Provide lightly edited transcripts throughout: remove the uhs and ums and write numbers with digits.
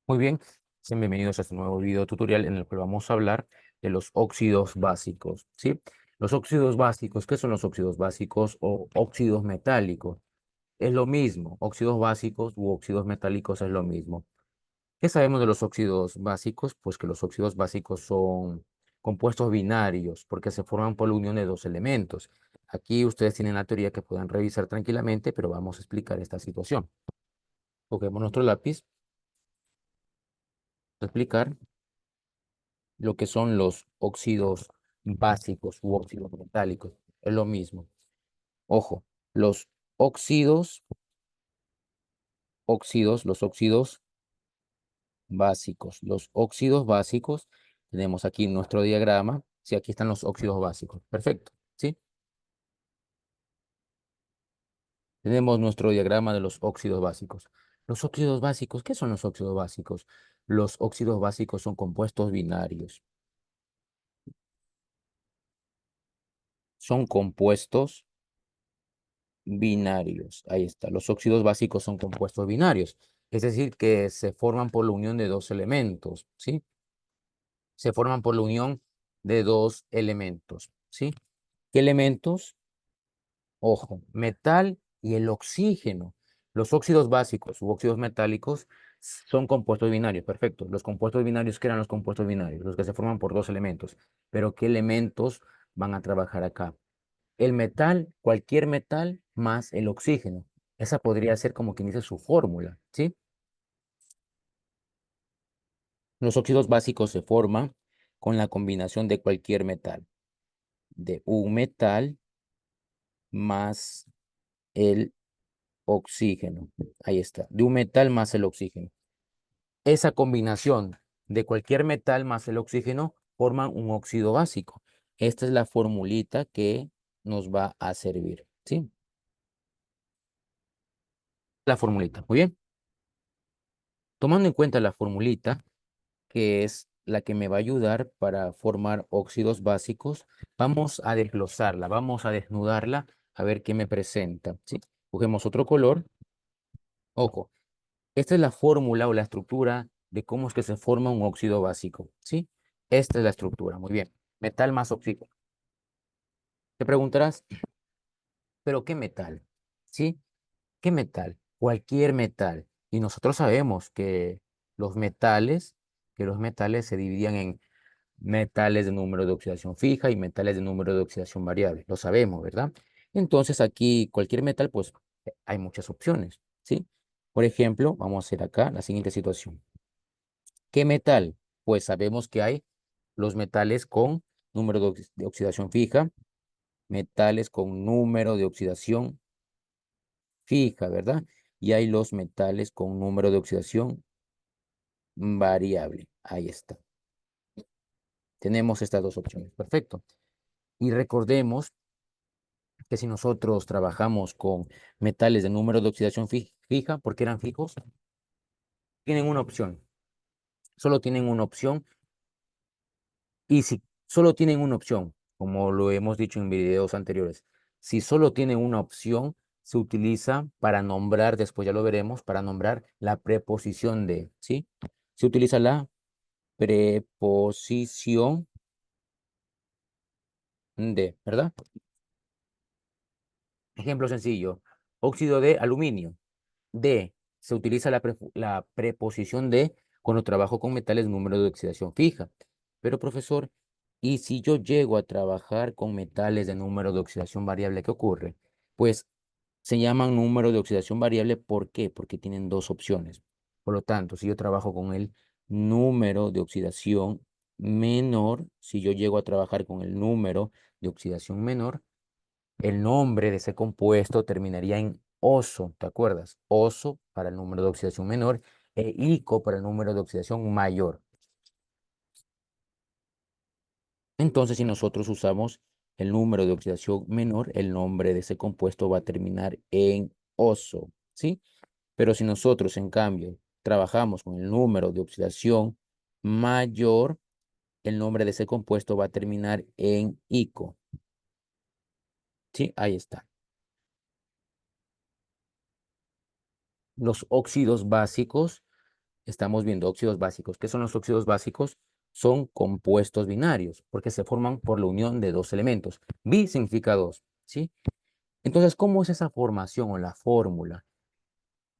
Muy bien, sean bienvenidos a este nuevo video tutorial en el cual vamos a hablar de los óxidos básicos, ¿sí? Los óxidos básicos, ¿qué son los óxidos básicos o óxidos metálicos? Es lo mismo, óxidos básicos u óxidos metálicos es lo mismo. ¿Qué sabemos de los óxidos básicos? Pues que los óxidos básicos son compuestos binarios porque se forman por la unión de dos elementos. Aquí ustedes tienen la teoría que puedan revisar tranquilamente, pero vamos a explicar esta situación. Cogemos nuestro lápiz, explicar lo que son los óxidos básicos u óxidos metálicos. Es lo mismo. Ojo, los los óxidos básicos. Los óxidos básicos, tenemos aquí nuestro diagrama. Sí, aquí están los óxidos básicos. Perfecto, ¿sí? Tenemos nuestro diagrama de los óxidos básicos. Los óxidos básicos, ¿qué son los óxidos básicos? Los óxidos básicos son compuestos binarios. Son compuestos binarios. Ahí está. Los óxidos básicos son compuestos binarios. Es decir, que se forman por la unión de dos elementos, ¿sí? Se forman por la unión de dos elementos, ¿sí? ¿Qué elementos? Ojo, metal y el oxígeno. Los óxidos básicos u óxidos metálicos son compuestos binarios, perfecto. Los compuestos binarios, ¿qué eran los compuestos binarios? Los que se forman por dos elementos. Pero ¿qué elementos van a trabajar acá? El metal, cualquier metal más el oxígeno. Esa podría ser como quien dice su fórmula, ¿sí? Los óxidos básicos se forman con la combinación de cualquier metal, de un metal más el oxígeno. Ahí está, de un metal más el oxígeno. Esa combinación de cualquier metal más el oxígeno forman un óxido básico. Esta es la formulita que nos va a servir, ¿sí? La formulita, muy bien. Tomando en cuenta la formulita, que es la que me va a ayudar para formar óxidos básicos, vamos a desglosarla, vamos a desnudarla, a ver qué me presenta, ¿sí? Cogemos otro color. Ojo, esta es la fórmula o la estructura de cómo es que se forma un óxido básico, ¿sí? Esta es la estructura, muy bien. Metal más oxígeno. Te preguntarás, ¿pero qué metal? ¿Sí? ¿Qué metal? Cualquier metal. Y nosotros sabemos los metales, que los metales se dividían en metales de número de oxidación fija y metales de número de oxidación variable. Lo sabemos, ¿verdad? Entonces aquí cualquier metal, pues hay muchas opciones, ¿sí? Por ejemplo, vamos a hacer acá la siguiente situación. ¿Qué metal? Pues sabemos que hay los metales con número de oxidación fija, metales con número de oxidación fija, ¿verdad? Y hay los metales con número de oxidación variable. Ahí está. Tenemos estas dos opciones. Perfecto. Y recordemos que si nosotros trabajamos con metales de número de oxidación fija, porque eran fijos, tienen una opción. Solo tienen una opción. Y si solo tienen una opción, como lo hemos dicho en videos anteriores, si solo tienen una opción, se utiliza para nombrar, después ya lo veremos, para nombrar la preposición de, ¿sí? Se utiliza la preposición de, ¿verdad? Ejemplo sencillo, óxido de aluminio. De, se utiliza la preposición de cuando trabajo con metales número de oxidación fija. Pero profesor, ¿y si yo llego a trabajar con metales de número de oxidación variable, qué ocurre? Pues se llaman número de oxidación variable, ¿por qué? Porque tienen dos opciones. Por lo tanto, si yo trabajo con el número de oxidación menor, si yo llego a trabajar con el número de oxidación menor, el nombre de ese compuesto terminaría en oso, ¿te acuerdas? Oso para el número de oxidación menor e ico para el número de oxidación mayor. Entonces, si nosotros usamos el número de oxidación menor, el nombre de ese compuesto va a terminar en oso, ¿sí? Pero si nosotros, en cambio, trabajamos con el número de oxidación mayor, el nombre de ese compuesto va a terminar en ico, ¿sí? Ahí está. Los óxidos básicos estamos viendo óxidos básicos. ¿Qué son los óxidos básicos? Son compuestos binarios, porque se forman por la unión de dos elementos. Bi significa dos, ¿sí? Entonces, ¿cómo es esa formación o la fórmula?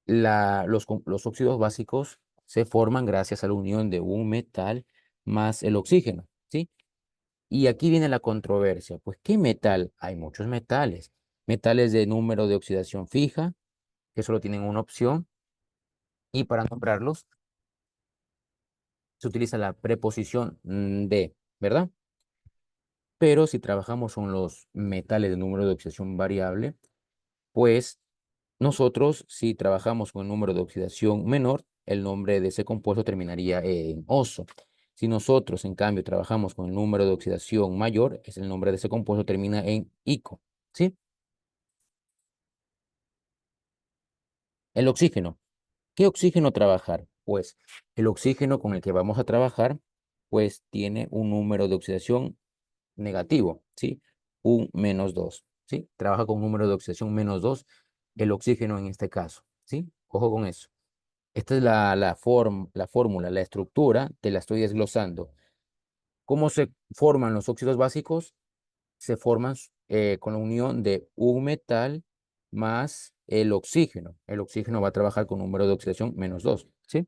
Los óxidos básicos se forman gracias a la unión de un metal más el oxígeno, ¿sí? Y aquí viene la controversia. Pues, ¿qué metal? Hay muchos metales. Metales de número de oxidación fija, que solo tienen una opción, y para nombrarlos se utiliza la preposición de, ¿verdad? Pero si trabajamos con los metales de número de oxidación variable, pues nosotros, si trabajamos con el número de oxidación menor, el nombre de ese compuesto terminaría en oso. Si nosotros, en cambio, trabajamos con el número de oxidación mayor, es el nombre de ese compuesto termina en ico, ¿sí? El oxígeno. ¿Qué oxígeno trabajar? Pues el oxígeno con el que vamos a trabajar, pues tiene un número de oxidación negativo, ¿sí? Un -2, ¿sí? Trabaja con un número de oxidación -2, el oxígeno en este caso, ¿sí? Ojo con eso. Esta es la fórmula, la estructura, te la estoy desglosando. ¿Cómo se forman los óxidos básicos? Se forman con la unión de un metal más el oxígeno. El oxígeno va a trabajar con un número de oxidación -2, ¿sí?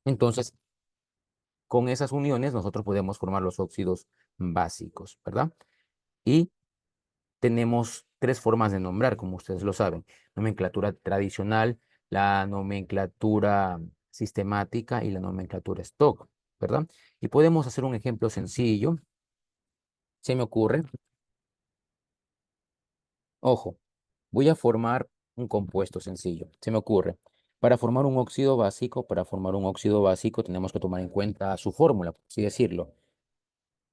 Entonces, con esas uniones nosotros podemos formar los óxidos básicos, ¿verdad? Y tenemos tres formas de nombrar, como ustedes lo saben. Nomenclatura tradicional, la nomenclatura sistemática y la nomenclatura stock, ¿verdad? Y podemos hacer un ejemplo sencillo. Se me ocurre, ojo, voy a formar un compuesto sencillo. Se me ocurre. Para formar un óxido básico tenemos que tomar en cuenta su fórmula, por así decirlo.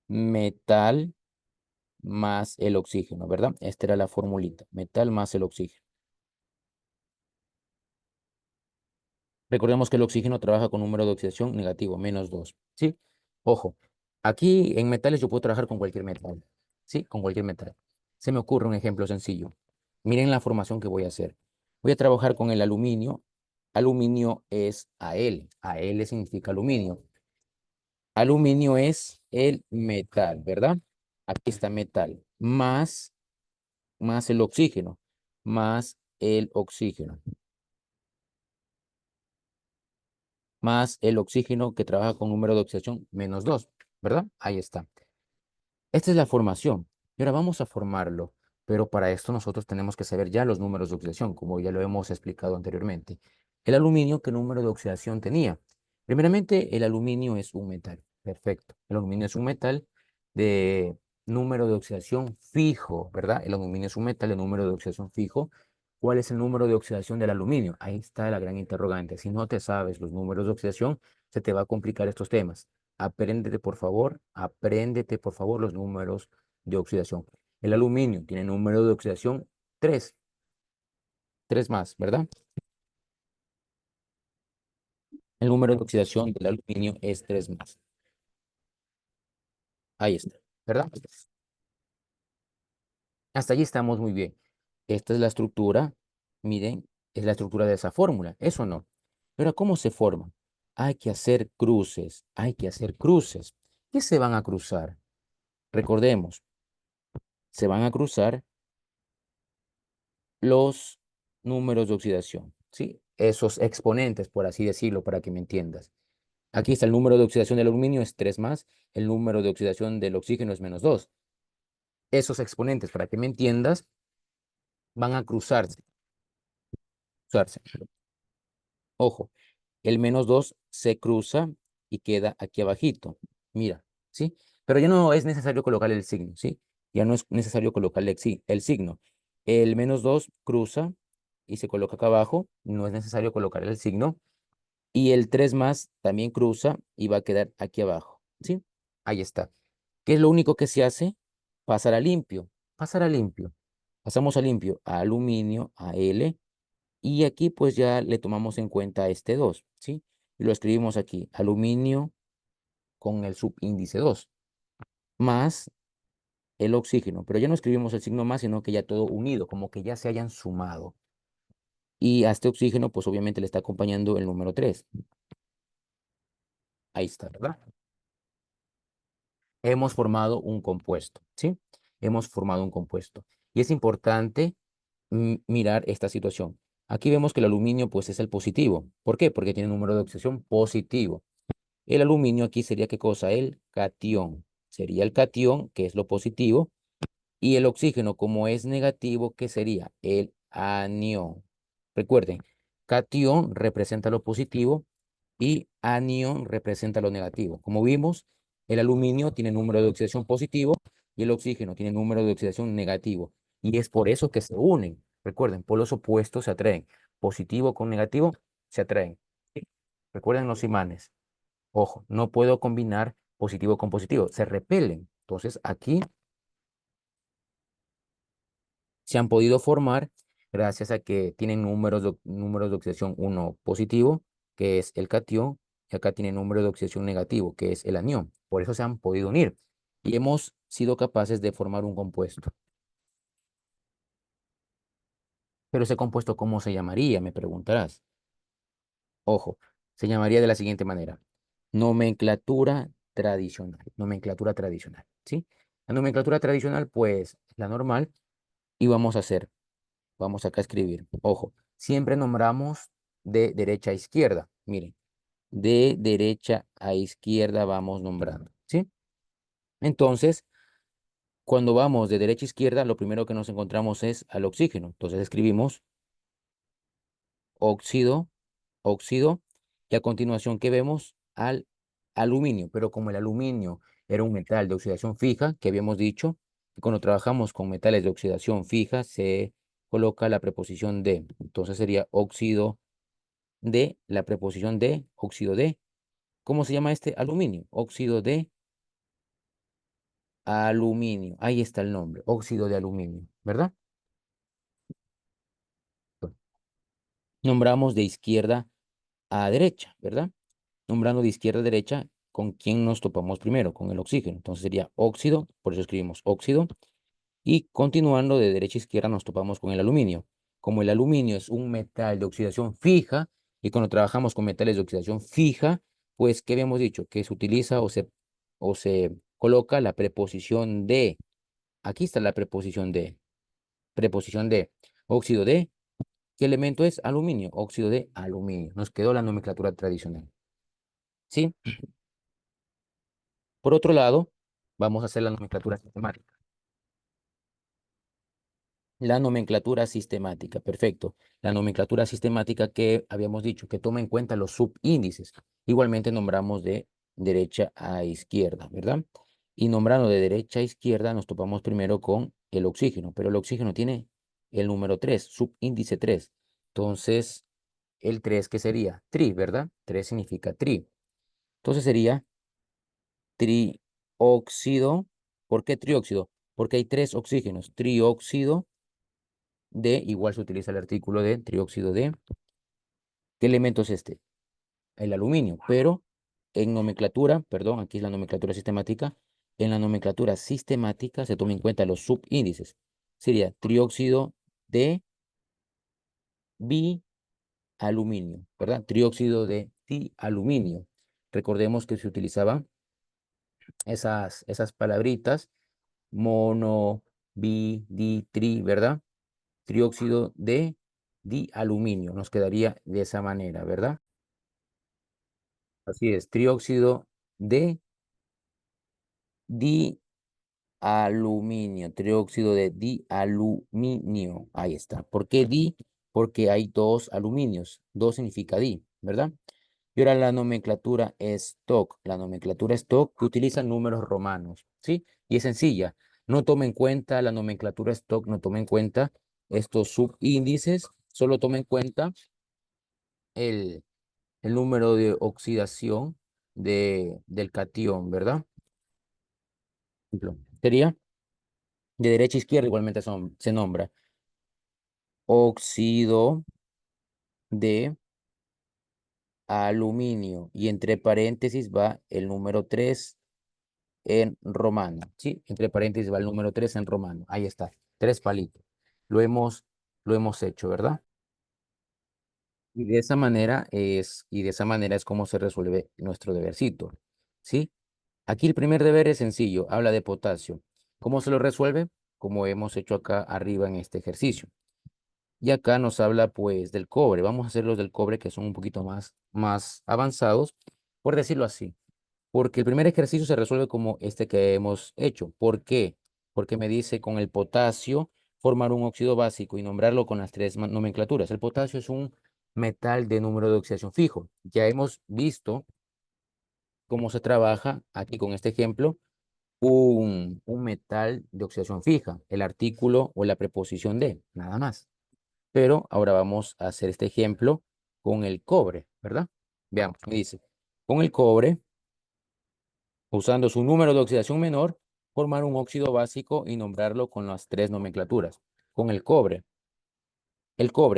Metal más el oxígeno, ¿verdad? Esta era la formulita. Metal más el oxígeno. Recordemos que el oxígeno trabaja con número de oxidación negativo, -2, ¿sí? Ojo, aquí en metales yo puedo trabajar con cualquier metal, ¿sí? Con cualquier metal. Se me ocurre un ejemplo sencillo. Miren la formación que voy a hacer. Voy a trabajar con el aluminio. Aluminio es Al. Al significa aluminio. Aluminio es el metal, ¿verdad? Aquí está metal, más el oxígeno, más el oxígeno, más el oxígeno que trabaja con número de oxidación -2, ¿verdad? Ahí está. Esta es la formación. Y ahora vamos a formarlo, pero para esto nosotros tenemos que saber ya los números de oxidación, como ya lo hemos explicado anteriormente. El aluminio, ¿qué número de oxidación tenía? Primeramente, el aluminio es un metal. Perfecto. El aluminio es un metal de número de oxidación fijo, ¿verdad? El aluminio es un metal de número de oxidación fijo. ¿Cuál es el número de oxidación del aluminio? Ahí está la gran interrogante. Si no te sabes los números de oxidación, se te va a complicar estos temas. Apréndete por favor los números de oxidación. El aluminio tiene número de oxidación 3, 3 más, ¿verdad? El número de oxidación del aluminio es 3 más. Ahí está, ¿verdad? Hasta allí estamos muy bien. Esta es la estructura, miren, es la estructura de esa fórmula, eso no. Pero ¿cómo se forma? Hay que hacer cruces, hay que hacer cruces. ¿Qué se van a cruzar? Recordemos, se van a cruzar los números de oxidación, ¿sí? Esos exponentes, por así decirlo, para que me entiendas. Aquí está el número de oxidación del aluminio, es 3 más, el número de oxidación del oxígeno es -2. Esos exponentes, para que me entiendas, van a cruzarse. Ojo, el -2 se cruza y queda aquí abajito. Mira, ¿sí? Pero ya no es necesario colocar el signo, ¿sí? Ya no es necesario colocarle el signo. El -2 cruza y se coloca acá abajo. No es necesario colocar el signo. Y el 3 más también cruza y va a quedar aquí abajo, ¿sí? Ahí está. ¿Qué es lo único que se hace? Pasar a limpio. Pasar a limpio. Pasamos a limpio a aluminio, a L. Y aquí pues ya le tomamos en cuenta este 2, ¿sí? Y lo escribimos aquí, aluminio con el subíndice 2 más el oxígeno. Pero ya no escribimos el signo más, sino que ya todo unido, como que ya se hayan sumado. Y a este oxígeno, pues obviamente le está acompañando el número 3. Ahí está, ¿verdad? Hemos formado un compuesto, ¿sí? Hemos formado un compuesto. Y es importante mirar esta situación. Aquí vemos que el aluminio, pues, es el positivo. ¿Por qué? Porque tiene un número de oxidación positivo. El aluminio aquí sería, ¿qué cosa? El catión. Sería el catión, que es lo positivo. Y el oxígeno, como es negativo, ¿qué sería? El anión. Recuerden, catión representa lo positivo y anión representa lo negativo. Como vimos, el aluminio tiene número de oxidación positivo y el oxígeno tiene número de oxidación negativo. Y es por eso que se unen. Recuerden, polos opuestos se atraen. Positivo con negativo se atraen. ¿Sí? Recuerden los imanes. Ojo, no puedo combinar positivo con positivo. Se repelen. Entonces, aquí se han podido formar gracias a que tienen números de oxidación uno positivo, que es el catión, y acá tienen número de oxidación negativo, que es el anión. Por eso se han podido unir y hemos sido capaces de formar un compuesto. Pero ese compuesto, ¿cómo se llamaría? Me preguntarás. Ojo, se llamaría de la siguiente manera. Nomenclatura tradicional. Nomenclatura tradicional, ¿sí? La nomenclatura tradicional, pues, es la normal y vamos a hacer. Vamos acá a escribir. Ojo, siempre nombramos de derecha a izquierda. Miren, de derecha a izquierda vamos nombrando, ¿sí? Entonces, cuando vamos de derecha a izquierda, lo primero que nos encontramos es al oxígeno. Entonces escribimos óxido, óxido, y a continuación, ¿qué vemos? Al aluminio. Pero como el aluminio era un metal de oxidación fija, que habíamos dicho, que cuando trabajamos con metales de oxidación fija, se coloca la preposición de. Entonces sería óxido de, la preposición de, óxido de. ¿Cómo se llama este aluminio? Óxido de aluminio. Ahí está el nombre, óxido de aluminio, ¿verdad? Nombramos de izquierda a derecha, ¿verdad? Nombrando de izquierda a derecha, ¿con quién nos topamos primero? Con el oxígeno. Entonces sería óxido, por eso escribimos óxido. Y continuando de derecha a izquierda nos topamos con el aluminio. Como el aluminio es un metal de oxidación fija, y cuando trabajamos con metales de oxidación fija, pues, ¿qué habíamos dicho? Que se utiliza o se coloca la preposición de. Aquí está la preposición de. Preposición de. Óxido de. ¿Qué elemento es? Aluminio. Óxido de aluminio. Nos quedó la nomenclatura tradicional. ¿Sí? Por otro lado, vamos a hacer la nomenclatura sistemática. La nomenclatura sistemática, perfecto. La nomenclatura sistemática que habíamos dicho, que toma en cuenta los subíndices. Igualmente nombramos de derecha a izquierda, ¿verdad? Y nombrando de derecha a izquierda nos topamos primero con el oxígeno, pero el oxígeno tiene el número 3, subíndice 3. Entonces, el 3, ¿qué sería? Tri, ¿verdad? 3 significa tri. Entonces sería trióxido. ¿Por qué trióxido? Porque hay 3 oxígenos. Trióxido de, igual se utiliza el artículo de trióxido de. ¿Qué elemento es este? El aluminio, pero en nomenclatura, perdón, aquí es la nomenclatura sistemática, en la nomenclatura sistemática se toma en cuenta los subíndices. Sería trióxido de bialuminio, ¿verdad? Trióxido de dialuminio. Recordemos que se utilizaban esas palabritas, mono, bi, di, tri, ¿verdad? Trióxido de dialuminio. Nos quedaría de esa manera, ¿verdad? Así es, trióxido de dialuminio, trióxido de dialuminio. Ahí está. ¿Por qué di? Porque hay 2 aluminios. 2 significa di, ¿verdad? Y ahora la nomenclatura stock. La nomenclatura stock que utiliza números romanos, ¿sí? Y es sencilla. No toma en cuenta la nomenclatura stock, no toma en cuenta estos subíndices, solo toma en cuenta el, el número de oxidación del catión, ¿verdad? Ejemplo, sería de derecha a izquierda, igualmente se nombra óxido de aluminio y entre paréntesis va el número 3 en romano, ¿sí? Entre paréntesis va el número 3 en romano. Ahí está, 3 palitos. Lo hemos, lo hemos hecho, ¿verdad? Y de esa manera es como se resuelve nuestro debercito, ¿sí? Aquí el primer deber es sencillo, habla de potasio. ¿Cómo se lo resuelve? Como hemos hecho acá arriba en este ejercicio. Y acá nos habla pues del cobre. Vamos a hacer los del cobre que son un poquito más avanzados, por decirlo así. Porque el primer ejercicio se resuelve como este que hemos hecho. ¿Por qué? Porque me dice con el potasio formar un óxido básico y nombrarlo con las tres nomenclaturas. El potasio es un metal de número de oxidación fijo. Ya hemos visto cómo se trabaja aquí con este ejemplo un metal de oxidación fija, el artículo o la preposición de, nada más. Pero ahora vamos a hacer este ejemplo con el cobre, ¿verdad? Veamos, me dice, con el cobre, usando su número de oxidación menor, formar un óxido básico y nombrarlo con las tres nomenclaturas. Con el cobre,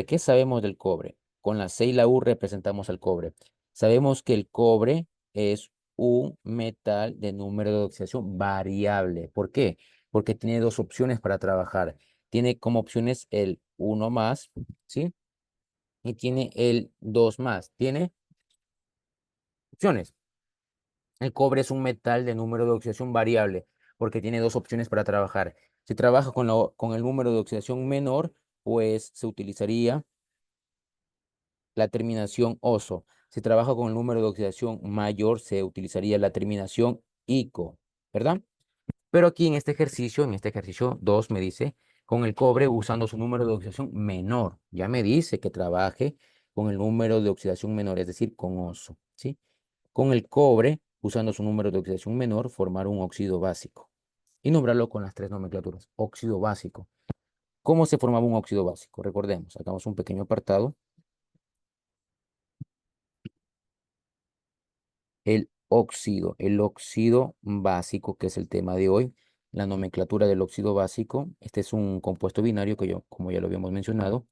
¿qué sabemos del cobre? Con la C y la U representamos al cobre. Sabemos que el cobre es un metal de número de oxidación variable. ¿Por qué? Porque tiene dos opciones para trabajar. Tiene como opciones el uno más, ¿sí? Y tiene el 2 más. Tiene opciones. El cobre es un metal de número de oxidación variable porque tiene dos opciones para trabajar. Si trabaja con el número de oxidación menor, pues se utilizaría la terminación oso. Si trabaja con el número de oxidación mayor, se utilizaría la terminación ico, ¿verdad? Pero aquí en este ejercicio 2 me dice, con el cobre usando su número de oxidación menor. Ya me dice que trabaje con el número de oxidación menor, es decir, con oso, ¿sí? Con el cobre, usando su número de oxidación menor, formar un óxido básico. Y nombrarlo con las tres nomenclaturas. Óxido básico. ¿Cómo se formaba un óxido básico? Recordemos, sacamos un pequeño apartado. El óxido básico, que es el tema de hoy, la nomenclatura del óxido básico. Este es un compuesto binario que yo, como ya lo habíamos mencionado.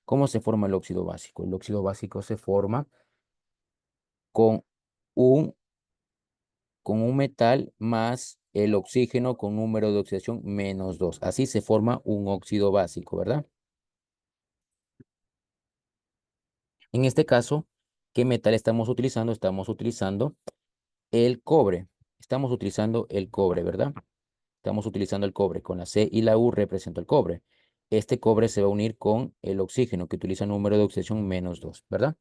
¿Cómo se forma el óxido básico? El óxido básico se forma con un, con un metal más el oxígeno con número de oxidación -2. Así se forma un óxido básico, ¿verdad? En este caso, ¿qué metal estamos utilizando? Estamos utilizando el cobre. Estamos utilizando el cobre, ¿verdad? Estamos utilizando el cobre. Con la C y la U represento el cobre. Este cobre se va a unir con el oxígeno que utiliza número de oxidación -2, ¿verdad?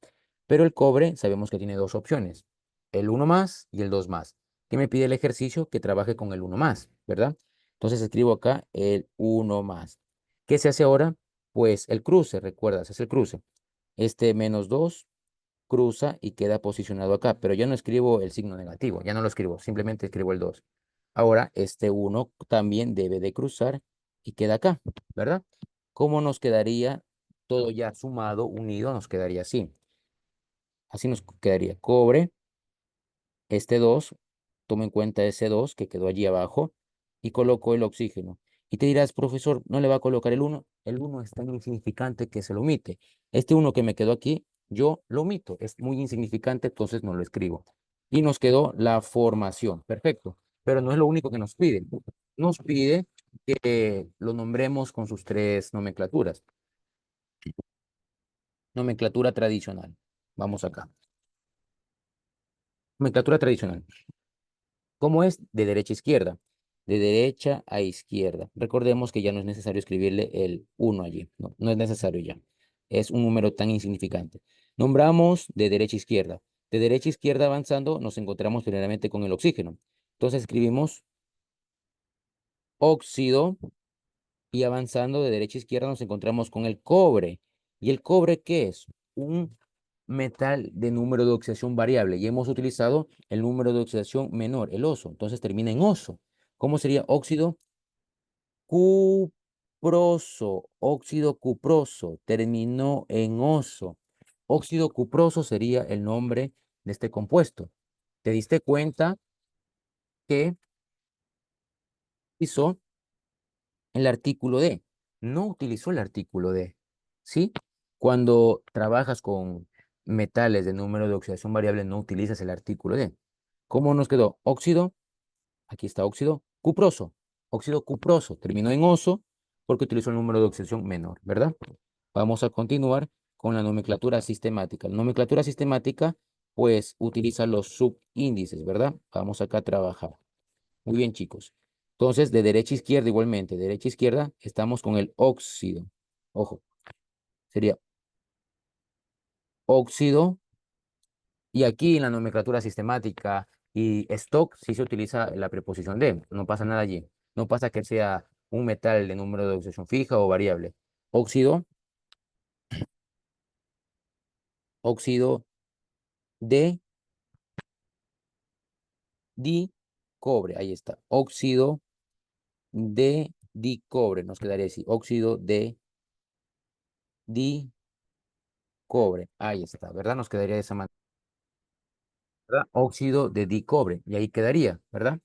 Pero el cobre sabemos que tiene dos opciones, el uno más y el 2 más. ¿Qué me pide el ejercicio? Que trabaje con el uno más, ¿verdad? Entonces escribo acá el uno más. ¿Qué se hace ahora? Pues el cruce, recuerdas, es el cruce. Este -2 cruza y queda posicionado acá, pero ya no escribo el signo negativo, ya no lo escribo, simplemente escribo el 2. Ahora, este uno también debe de cruzar y queda acá, ¿verdad? ¿Cómo nos quedaría todo ya sumado, unido? Nos quedaría así. Así nos quedaría cobre, este 2, tomo en cuenta ese 2 que quedó allí abajo y coloco el oxígeno. Y te dirás, profesor, ¿no le va a colocar el uno? El uno es tan insignificante que se lo omite. Este uno que me quedó aquí, yo lo omito. Es muy insignificante, entonces no lo escribo. Y nos quedó la formación. Perfecto. Pero no es lo único que nos pide. Nos pide que lo nombremos con sus tres nomenclaturas. Nomenclatura tradicional. Vamos acá. Nomenclatura tradicional. ¿Cómo es? De derecha a izquierda. De derecha a izquierda. Recordemos que ya no es necesario escribirle el uno allí. No, no es necesario ya. Es un número tan insignificante. Nombramos de derecha a izquierda. De derecha a izquierda avanzando nos encontramos primeramente con el oxígeno. Entonces escribimos óxido y avanzando de derecha a izquierda nos encontramos con el cobre. ¿Y el cobre qué es? Un metal de número de oxidación variable y hemos utilizado el número de oxidación menor, el oso. Entonces termina en oso. ¿Cómo sería óxido? Cuproso, óxido cuproso, terminó en oso. Óxido cuproso sería el nombre de este compuesto. ¿Te diste cuenta que hizo el artículo D? No utilizó el artículo D, ¿sí? Cuando trabajas con metales de número de oxidación variable, no utilizas el artículo D. ¿Cómo nos quedó? Óxido, aquí está óxido cuproso. Óxido cuproso terminó en oso porque utilizó el número de oxidación menor, ¿verdad? Vamos a continuar con la nomenclatura sistemática. La nomenclatura sistemática, pues, utiliza los subíndices, ¿verdad? Vamos acá a trabajar. Muy bien, chicos. Entonces, de derecha a izquierda igualmente. De derecha a izquierda estamos con el óxido. Ojo, sería óxido. Y aquí en la nomenclatura sistemática y stock sí se utiliza la preposición de. No pasa nada allí. No pasa que sea un metal de número de oxidación fija o variable. Óxido, óxido de dicobre. Ahí está. Óxido de dicobre. Nos quedaría así. Óxido de dicobre. Ahí está, ¿verdad? Nos quedaría de esa manera. ¿Verdad? Óxido de dicobre. Y ahí quedaría, ¿verdad?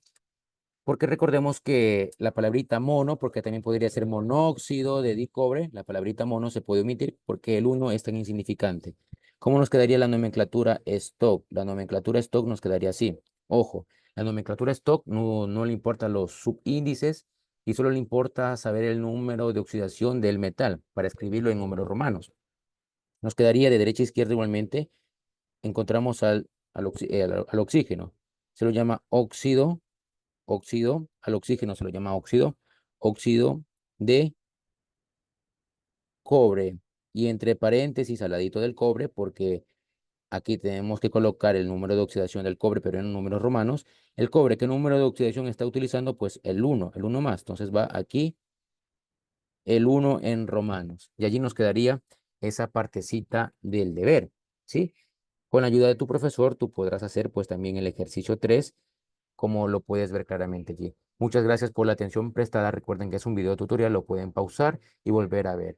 Porque recordemos que la palabrita mono, porque también podría ser monóxido de dicobre, la palabrita mono se puede omitir porque el uno es tan insignificante. ¿Cómo nos quedaría la nomenclatura stock? La nomenclatura stock nos quedaría así. Ojo, la nomenclatura stock no le importa los subíndices y solo le importa saber el número de oxidación del metal para escribirlo en números romanos. Nos quedaría de derecha a izquierda igualmente. Encontramos al oxígeno. Se lo llama óxido, al oxígeno se lo llama óxido de cobre. Y entre paréntesis al ladito del cobre, porque aquí tenemos que colocar el número de oxidación del cobre, pero en números romanos. El cobre, ¿qué número de oxidación está utilizando? Pues el uno más. Entonces va aquí el uno en romanos. Y allí nos quedaría esa partecita del deber, ¿sí? Con la ayuda de tu profesor, tú podrás hacer pues también el ejercicio 3 como lo puedes ver claramente allí. Muchas gracias por la atención prestada. Recuerden que es un video tutorial, lo pueden pausar y volver a ver.